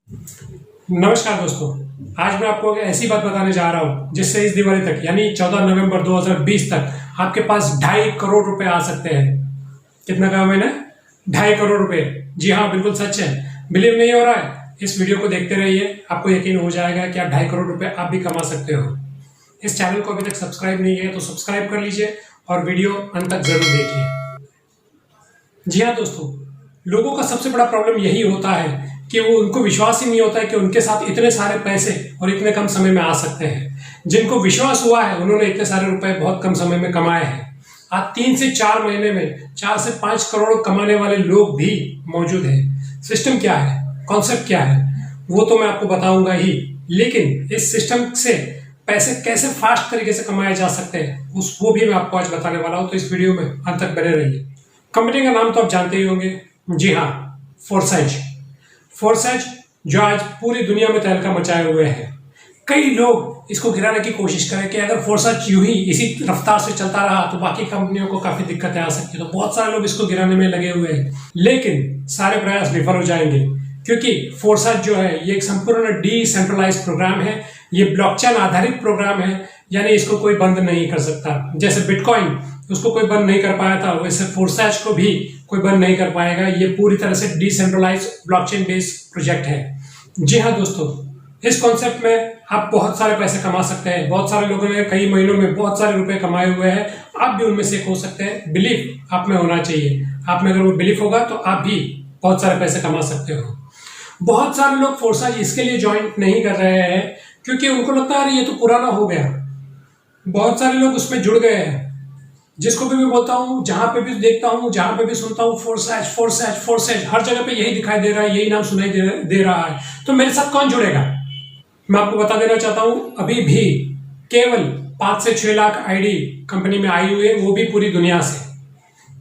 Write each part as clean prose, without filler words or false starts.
नमस्कार दोस्तों। आज मैं आपको एक ऐसी बात बताने जा रहा हूं जिससे इस दिवाली तक यानी 14 नवंबर 2020 तक आपके पास 2.5 करोड़ रुपए आ सकते हैं। कितना कहा मैंने? 2.5 करोड़ रुपए। जी हाँ, बिल्कुल सच है। बिलीव नहीं हो रहा है? इस वीडियो को देखते रहिए, आपको यकीन हो जाएगा कि आप 2.5 करोड़ रुपए आप भी कमा सकते हो। इस चैनल को अभी तक सब्सक्राइब नहीं किया तो सब्सक्राइब कर लीजिए और वीडियो अंत तक जरूर देखिए। जी हाँ दोस्तों, लोगों का सबसे बड़ा प्रॉब्लम यही होता है कि वो उनको विश्वास ही नहीं होता है कि उनके साथ इतने सारे पैसे और इतने कम समय में आ सकते हैं। जिनको विश्वास हुआ है उन्होंने इतने सारे रुपए बहुत कम समय में कमाए हैं। आज 3 से 4 महीने में 4 से 5 करोड़ कमाने वाले लोग भी मौजूद हैं। सिस्टम क्या है, कॉन्सेप्ट क्या है, वो तो मैं आपको बताऊंगा ही, लेकिन इस सिस्टम से पैसे कैसे फास्ट तरीके से कमाए जा सकते हैं वो भी मैं आपको आज बताने वाला हूं। तो इस वीडियो में अंत तक बने रहिए। कंपनी का नाम तो आप जानते ही होंगे। जी हाँ, फोर्सेज जो आज पूरी दुनिया में तहलका मचाए हुए हैं। कई लोग इसको गिराने की कोशिश करें कि अगर फोर्सेज यूं ही इसी रफ्तार से चलता रहा तो बाकी कंपनियों को काफी दिक्कतें आ सकती है। तो बहुत सारे लोग इसको गिराने में लगे हुए हैं, लेकिन सारे प्रयास विफल हो जाएंगे, क्योंकि फोर्सेज जो है ये एक संपूर्ण डिसेंट्रलाइज्ड प्रोग्राम है। ये ब्लॉकचेन आधारित प्रोग्राम है, यानी इसको कोई बंद नहीं कर सकता। जैसे बिटकॉइन उसको कोई बंद नहीं कर पाया था, वैसे फोर्सेज को भी कोई बंद नहीं कर पाएगा। ये पूरी तरह से डिसेंट्रलाइज्ड ब्लॉकचेन बेस्ड प्रोजेक्ट है। जी हाँ दोस्तों, इस कॉन्सेप्ट में आप बहुत सारे पैसे कमा सकते हैं। बहुत सारे लोगों ने कई महीनों में बहुत सारे रुपए कमाए हुए हैं। आप भी उनमें से एक हो सकते हैं। बिलीफ आप में होना चाहिए। आप में अगर वो बिलीफ होगा तो आप भी बहुत सारे पैसे कमा सकते हो। बहुत सारे लोग फोर्सेज इसके लिए ज्वाइन नहीं कर रहे हैं क्योंकि उनको लगता है ये तो पुराना हो गया। बहुत सारे लोग उसमें जुड़ गए हैं। जिसको भी मैं बोलता हूँ, जहां पे भी देखता हूँ, जहां पे भी सुनता हूँ, फोर्सेज फोर्सेज फोर्सेज, हर जगह पे यही दिखाई दे रहा है, यही नाम सुनाई दे रहा है। तो मेरे साथ कौन जुड़ेगा? मैं आपको बता देना चाहता हूँ, अभी भी केवल 5 से 6 लाख आईडी कंपनी में आई हुई है, वो भी पूरी दुनिया से।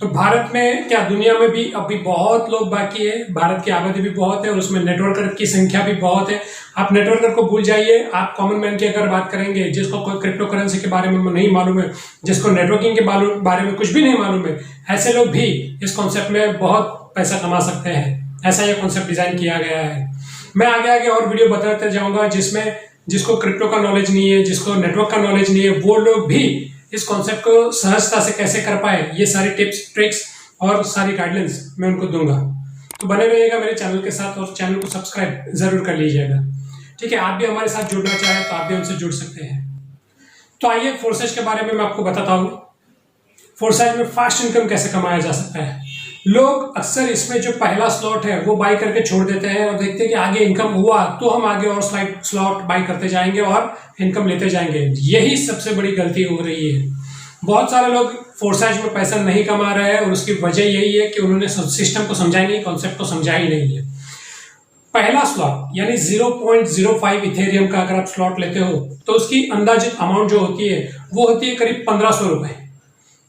तो भारत में क्या, दुनिया में भी अभी बहुत लोग बाकी है। भारत की आबादी भी बहुत है और उसमें नेटवर्कर की संख्या भी बहुत है। आप नेटवर्कर को भूल जाइए। आप कॉमन मैन की अगर बात करेंगे, जिसको कोई क्रिप्टो करेंसी के बारे में नहीं मालूम है, जिसको नेटवर्किंग के बारे में कुछ भी नहीं मालूम है, ऐसे लोग भी इस कॉन्सेप्ट में बहुत पैसा कमा सकते हैं। ऐसा यह कॉन्सेप्ट डिजाइन किया गया है। मैं आगे आगे और वीडियो बताते जाऊंगा जिसमें जिसको क्रिप्टो का नॉलेज नहीं है, जिसको नेटवर्क का नॉलेज नहीं है, वो लोग भी इस कॉन्सेप्ट को सहजता से कैसे कर पाए, ये सारी टिप्स ट्रिक्स और सारी गाइडलाइंस मैं उनको दूंगा। तो बने रहिएगा मेरे चैनल के साथ और चैनल को सब्सक्राइब जरूर कर लीजिएगा। ठीक है, आप भी हमारे साथ जुड़ना चाहें तो आप भी हमसे जुड़ सकते हैं। तो आइए फोर्सेज के बारे में मैं आपको बताता हूँ। फोर्सेज में फास्ट इनकम कैसे कमाया जा सकता है। लोग अक्सर इसमें जो पहला स्लॉट है वो बाई करके छोड़ देते हैं और देखते हैं कि आगे इनकम हुआ तो हम आगे और स्लॉट बाई करते जाएंगे और इनकम लेते जाएंगे। यही सबसे बड़ी गलती हो रही है। बहुत सारे लोग फोर्सेज में पैसा नहीं कमा रहे हैं और उसकी वजह यही है कि उन्होंने सिस्टम को समझा ही नहीं, कॉन्सेप्ट को समझा ही नहीं है। पहला स्लॉट यानी 0.05 इथेरियम का अगर आप स्लॉट लेते हो तो उसकी अंदाजित अमाउंट जो होती है वो होती है करीब 1500 रुपए।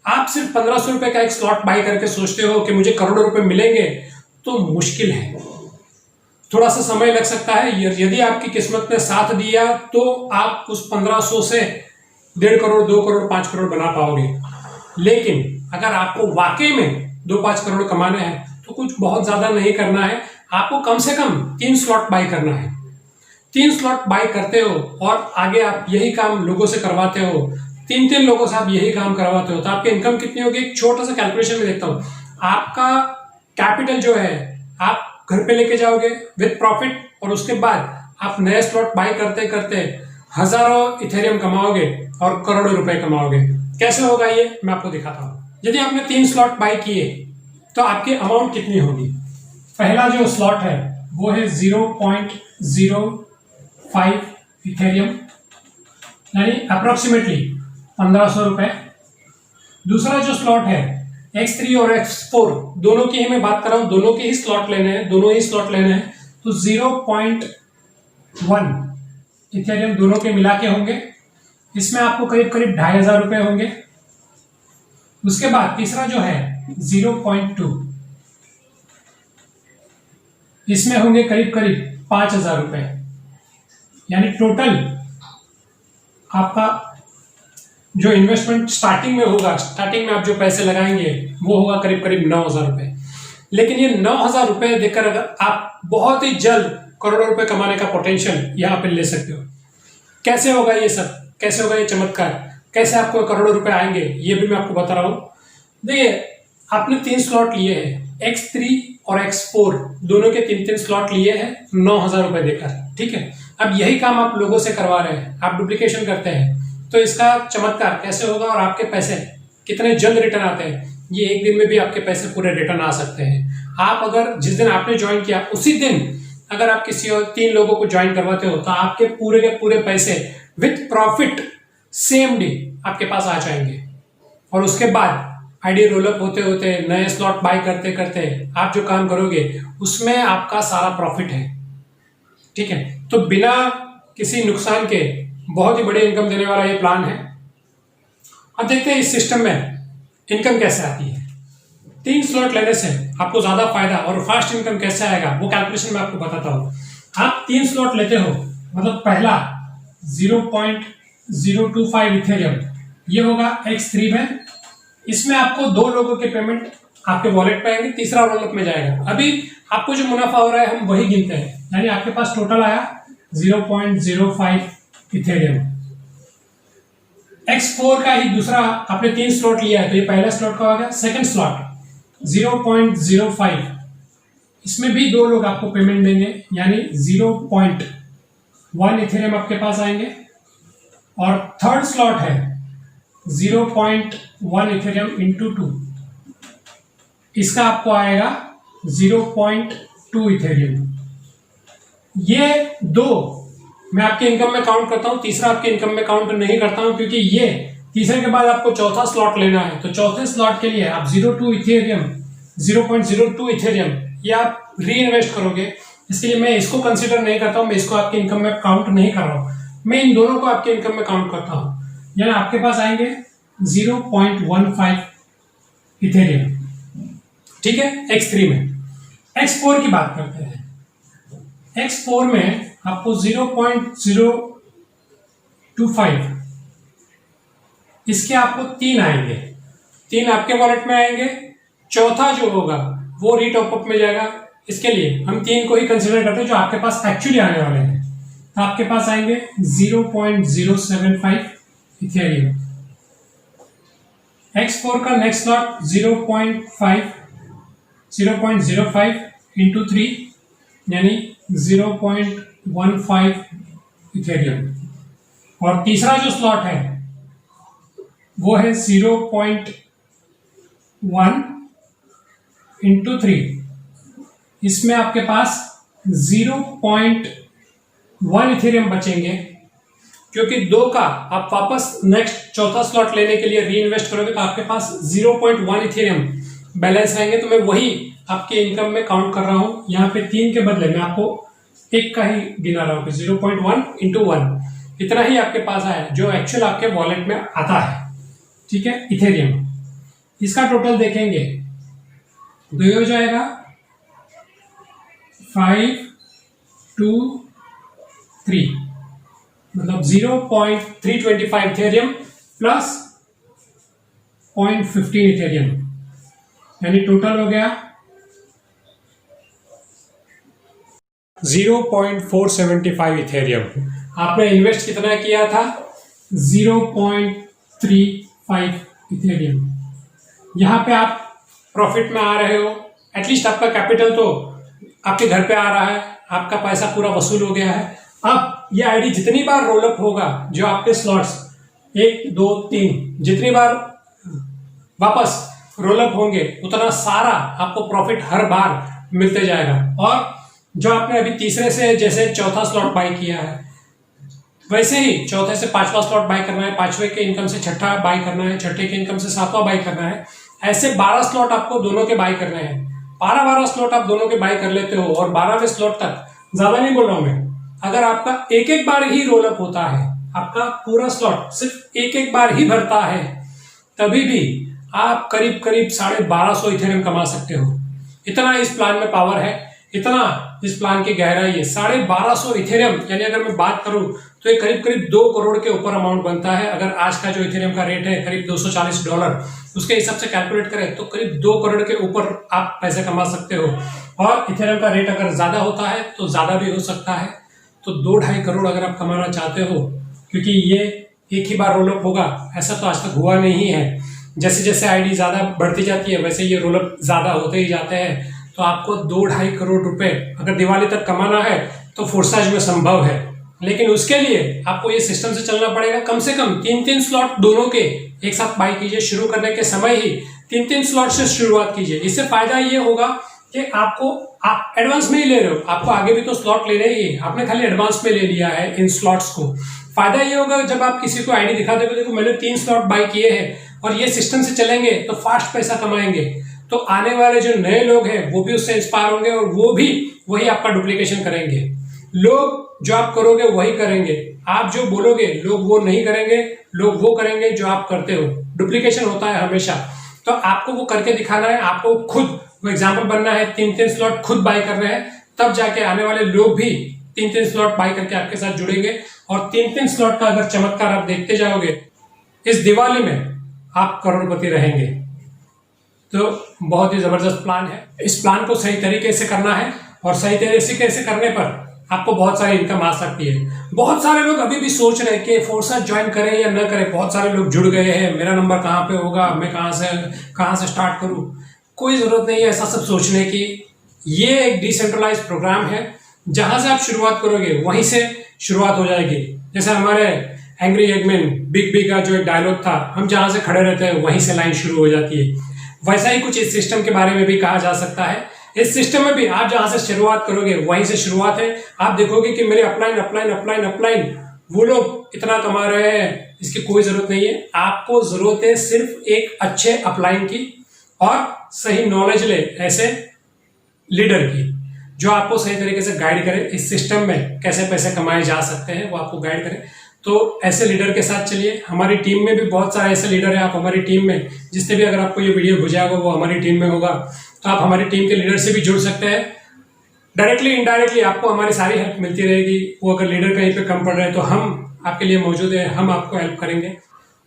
आप सिर्फ 1500 रुपए का एक स्लॉट बाई करके सोचते हो कि मुझे करोड़ों रुपए मिलेंगे, तो मुश्किल है। थोड़ा सा समय लग सकता है। यदि आपकी किस्मत ने साथ दिया तो आप उस 1500 से 1.5 करोड़, 2 करोड़, 5 करोड़ बना पाओगे। लेकिन अगर आपको वाकई में 2-5 करोड़ कमाने हैं तो कुछ बहुत ज्यादा नहीं करना है। आपको कम से कम 3 स्लॉट बाई करना है। 3 स्लॉट बाई करते हो और आगे आप यही काम लोगों से करवाते हो, 3 लोगों से आप यही काम करवाते हो, तो आपकी इनकम कितनी होगी? एक छोटा सा कैलकुलेशन में देखता हूं। आपका कैपिटल जो है आप घर पे लेके जाओगे विद प्रॉफिट और उसके बाद आप नए स्लॉट बाई करते करते हजारों इथेरियम कमाओगे और करोड़ों रुपए कमाओगे। कैसे होगा ये मैं आपको दिखाता हूं। यदि आपने 3 स्लॉट बाई किए तो आपकी अमाउंट कितनी होगी? पहला जो स्लॉट है वो है 0.05 इथेरियम यानी अप्रोक्सीमेटली 1500 रुपए। दूसरा जो स्लॉट है X3 और X4 दोनों की ही मैं बात कर रहा हूं, दोनों के ही स्लॉट लेने हैं, तो 0.1 इथेरियम दोनों के मिला के होंगे। इसमें आपको करीब 2500 रुपए होंगे। उसके बाद तीसरा जो है 0.2, इसमें होंगे करीब 5000 रुपए। यानी टोटल आपका जो इन्वेस्टमेंट स्टार्टिंग में होगा, स्टार्टिंग में आप जो पैसे लगाएंगे वो होगा करीब 9000 रुपए। लेकिन ये 9000 रुपए देकर अगर आप बहुत ही जल्द करोड़ों रुपए कमाने का पोटेंशियल यहाँ पे ले सकते हो। कैसे होगा ये सब, कैसे होगा ये चमत्कार, कैसे आपको करोड़ों रुपए आएंगे, ये भी मैं आपको बता रहा हूँ। देखिए, आपने 3 स्लॉट लिए हैं, X3 और X4 दोनों के 3-3 स्लॉट लिए हैं 9,000 रुपए देकर, ठीक है। अब यही काम आप लोगों से करवा रहे हैं, आप डुप्लीकेशन करते हैं, तो इसका चमत्कार कैसे होगा और आपके पैसे कितने जल्द रिटर्न आते हैं, ये एक दिन में भी आपके पैसे पूरे रिटर्न आ सकते हैं। आप अगर जिस दिन आपने ज्वाइन किया उसी दिन अगर आप किसी और 3 लोगों को ज्वाइन करवाते हो तो आपके पूरे के पूरे पैसे विथ प्रॉफिट सेम डे आपके पास आ जाएंगे। और उसके बाद आईडी रोलअप होते होते नए स्लॉट बाय करते करते आप जो काम करोगे उसमें आपका सारा प्रॉफिट है, ठीक है। तो बिना किसी नुकसान के बहुत ही बड़ी इनकम देने वाला ये प्लान है। अब देखते हैं इस सिस्टम में इनकम कैसे आती है। 3 स्लॉट लेने से आपको ज्यादा फायदा और फास्ट इनकम कैसे आएगा वो कैलकुलेशन मैं आपको बताता हूं। आप 3 स्लॉट लेते हो, मतलब पहला 0.025 इथेरियम ये होगा X3 में, इसमें आपको 2 लोगों के पेमेंट आपके वॉलेट पे आएंगे, तीसरा रोलअप में जाएगा। अभी आपको जो मुनाफा हो रहा है हम वही गिनते हैं, यानी आपके पास टोटल आया 0.05 इथेरियम। X4 का ही दूसरा आपने 3 स्लॉट लिया है तो ये पहला स्लॉट का हो गया। सेकंड स्लॉट 0.05, इसमें भी 2 लोग आपको पेमेंट देंगे, यानी 0.1 इथेरियम आपके पास आएंगे। और थर्ड स्लॉट है 0.1 इथेरियम इंटू 2, इसका आपको आएगा 0.2 इथेरियम। ये 2 मैं आपके इनकम में काउंट करता हूं, तीसरा आपके इनकम में काउंट नहीं करता हूं, क्योंकि ये तीसरे के बाद आपको चौथा स्लॉट लेना है। तो चौथे स्लॉट के लिए आप 0.02 इथेरियम ये आप री इन्वेस्ट करोगे, इसके लिए मैं इसको कंसीडर नहीं करता हूं, मैं इसको आपके इनकम में काउंट नहीं कर रहा हूं, मैं इन दोनों को आपके इनकम में काउंट करता हूं। यानी आपके पास आएंगे 0.15 इथेरियम, ठीक है। X3 में X4 की बात करते हैं। X4 में आपको 0.025, इसके आपको 3 आएंगे, 3 आपके वॉलेट में आएंगे, चौथा जो होगा वो रीटॉपअप में जाएगा। इसके लिए हम 3 को ही कंसीडर करते हैं जो आपके पास एक्चुअली आने वाले हैं। तो आपके पास आएंगे 0.075 इथेरियम। X4 का नेक्स्ट स्लॉट 0.05 इंटू 3 यानी 0.15 इथेरियम। और तीसरा जो स्लॉट है वो है 0.1 इंटू 3, इसमें आपके पास 0.1 इथेरियम बचेंगे, क्योंकि 2 का आप वापस नेक्स्ट चौथा स्लॉट लेने के लिए री इन्वेस्ट करोगे तो आपके पास 0.1 इथेरियम बैलेंस रहेंगे। तो मैं वही आपके इनकम में काउंट कर रहा हूं, यहाँ पे 3 के बदले मैं आपको 1 का ही गिना रहा हूं कि 0.1 इंटू 1 इतना ही आपके पास आया जो एक्चुअल आपके वॉलेट में आता है, ठीक है, इथेरियम। इसका टोटल देखेंगे तो ये हो जाएगा 523, मतलब 0.325 इथेरियम प्लस 0.15 इथेरियम, यानी टोटल हो गया 0.475 इथेरियम। आपने इन्वेस्ट कितना किया था? 0.35 इथेरियम। यहां पे आप प्रॉफिट में आ रहे हो, एटलीस्ट आपका कैपिटल तो आपके घर पे आ रहा है, आपका पैसा पूरा वसूल हो गया है। अब ये आईडी जितनी बार रोलअप होगा, जो आपके स्लॉट्स 1 2 3 जितनी बार वापस रोलअप होंगे उतना सारा आपको प्रॉफिट हर बार मिलते जाएगा। और जो आपने अभी तीसरे से जैसे चौथा स्लॉट बाय किया है, वैसे ही चौथे से 5वां स्लॉट बाय करना है, 5वें के इनकम से 6ठा बाय करना है, 6ठे के इनकम से 7वां बाय करना है। ऐसे 12 स्लॉट आपको दोनों के बाय करने हैं। 12 स्लॉट आप दोनों के बाय कर लेते हो और 12वें स्लॉट तक, ज्यादा नहीं बोल रहा हूं मैं, अगर आपका एक बार ही रोलअप होता है, आपका पूरा स्लॉट सिर्फ एक बार ही भरता है, तभी भी आप करीब 1250 इथेरियम कमा सकते हो। इतना इस प्लान में पावर है, इतना इस प्लान की गहराई है। 1250 इथेरियम, यानी अगर मैं बात करूं तो ये करीब करीब 2 करोड़ के ऊपर अमाउंट बनता है। अगर आज का जो इथेरियम का रेट है करीब $240, उसके हिसाब से कैलकुलेट करें तो करीब 2 करोड़ के ऊपर आप पैसे कमा सकते हो। और इथेरियम का रेट अगर ज्यादा होता है तो ज्यादा भी हो सकता है। तो 2-2.5 करोड़ अगर आप कमाना चाहते हो, क्योंकि ये एक ही बार रोलअप होगा, ऐसा तो आज तक हुआ नहीं है। जैसे जैसे आईडी ज्यादा बढ़ती जाती है वैसे ये रोलअप ज्यादा होते ही जाते हैं। तो आपको 2-2.5 करोड़ रुपए अगर दिवाली तक कमाना है तो फोर्साज में संभव है। लेकिन उसके लिए आपको ये सिस्टम से चलना पड़ेगा। कम से कम 3-3 स्लॉट दोनों के एक साथ बाई कीजिए। शुरू करने के समय ही 3-3 स्लॉट से शुरुआत कीजिए। इससे फायदा ये होगा कि आप एडवांस में ही ले रहे हो, आपको आगे भी तो स्लॉट लेने ही है, आपने खाली एडवांस में ले लिया है इन स्लॉट्स को। फायदा ये होगा जब आप किसी को आईडी दिखा दोगे, देखो मैंने 3 स्लॉट बाई किए हैं और ये सिस्टम से चलेंगे तो फास्ट पैसा कमाएंगे। तो आने वाले जो नए लोग हैं वो भी उससे इंस्पायर होंगे और वो भी वही आपका डुप्लीकेशन करेंगे। लोग जो आप करोगे वही करेंगे, आप जो बोलोगे लोग वो नहीं करेंगे, लोग वो करेंगे जो आप करते हो। डुप्लीकेशन होता है हमेशा, तो आपको वो करके दिखाना है, आपको खुद वो एग्जाम्पल बनना है। 3-3 स्लॉट खुद बाई करने हैं, तब जाके आने वाले लोग भी 3-3 स्लॉट बाई करके आपके साथ जुड़ेंगे। और 3-3 स्लॉट का अगर चमत्कार आप देखते जाओगे, इस दिवाली में आप करोड़पति रहेंगे। तो बहुत ही जबरदस्त प्लान है। इस प्लान को सही तरीके से करना है और सही तरीके से करने पर आपको बहुत सारी इनकम आ सकती है। बहुत सारे लोग अभी भी सोच रहे हैं कि फोर्सा ज्वाइन करें या न करें। बहुत सारे लोग जुड़ गए हैं, मेरा नंबर कहाँ पे होगा, मैं कहाँ से स्टार्ट करूं। कोई जरूरत नहीं है ऐसा सब सोचने की। ये एक डिसेंट्रलाइज प्रोग्राम है, जहां से आप शुरुआत करोगे वहीं से शुरुआत हो जाएगी। जैसे हमारे एंग्री एगमैन बिग बी का जो एक डायलॉग था, हम जहां से खड़े रहते हैं वहीं से लाइन शुरू हो जाती है। वैसा ही कुछ इस सिस्टम के बारे में भी कहा जा सकता है। इस सिस्टम में भी आप जहां से शुरुआत करोगे वहीं से शुरुआत है। आप देखोगे कि मेरे अपलाइन वो लोग इतना कमा रहे हैं, इसकी कोई जरूरत नहीं है। आपको जरूरत है सिर्फ एक अच्छे अपलाइन की और सही नॉलेज ले ऐसे लीडर की, जो आपको सही तरीके से गाइड करे। इस सिस्टम में कैसे पैसे कमाए जा सकते हैं वो आपको गाइड करे। तो ऐसे लीडर के साथ चलिए। हमारी टीम में भी बहुत सारे ऐसे लीडर हैं। आप हमारी टीम में, जिसने भी अगर आपको ये वीडियो बुझाएगा वो हमारी टीम में होगा, तो आप हमारी टीम के लीडर से भी जुड़ सकते हैं। डायरेक्टली इनडायरेक्टली आपको हमारी सारी हेल्प मिलती रहेगी। वो अगर लीडर कहीं पे कम पड़ रहे हैं तो हम आपके लिए मौजूद है, हम आपको हेल्प करेंगे।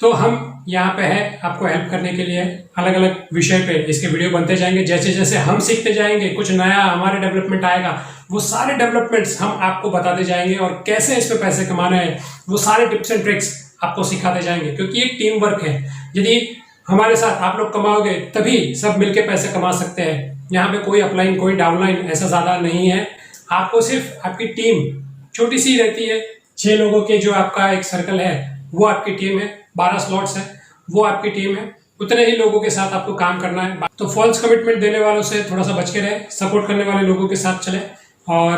तो हम यहाँ पे है आपको हेल्प करने के लिए। अलग अलग विषय पे इसके वीडियो बनते जाएंगे। जैसे जैसे हम सीखते जाएंगे, कुछ नया हमारे डेवलपमेंट आएगा, वो सारे डेवलपमेंट्स हम आपको बताते जाएंगे और कैसे इस पे पैसे कमाना है वो सारे टिप्स एंड ट्रिक्स आपको सिखाते जाएंगे। क्योंकि एक टीम वर्क है। यदि हमारे साथ आप लोग कमाओगे तभी सब मिलके पैसे कमा सकते हैं। यहाँ पे कोई अपलाइन कोई डाउनलाइन ऐसा ज्यादा नहीं है। आपको सिर्फ आपकी टीम छोटी सी रहती है, 6 लोगों के जो आपका एक सर्कल है वो आपकी टीम है। 12 स्लॉट्स है वो आपकी टीम है। उतने ही लोगों के साथ आपको काम करना है। तो फॉल्स कमिटमेंट देने वालों से थोड़ा सा बच के रहे, सपोर्ट करने वाले लोगों के साथ चले और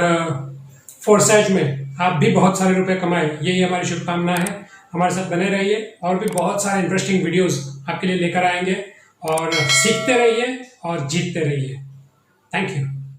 फोर्साइज में आप भी बहुत सारे रुपए कमाए, यही हमारी शुभकामना है। हमारे साथ बने रहिए और भी बहुत सारे इंटरेस्टिंग वीडियोस आपके लिए लेकर आएंगे और सीखते रहिए और जीतते रहिए। Thank you.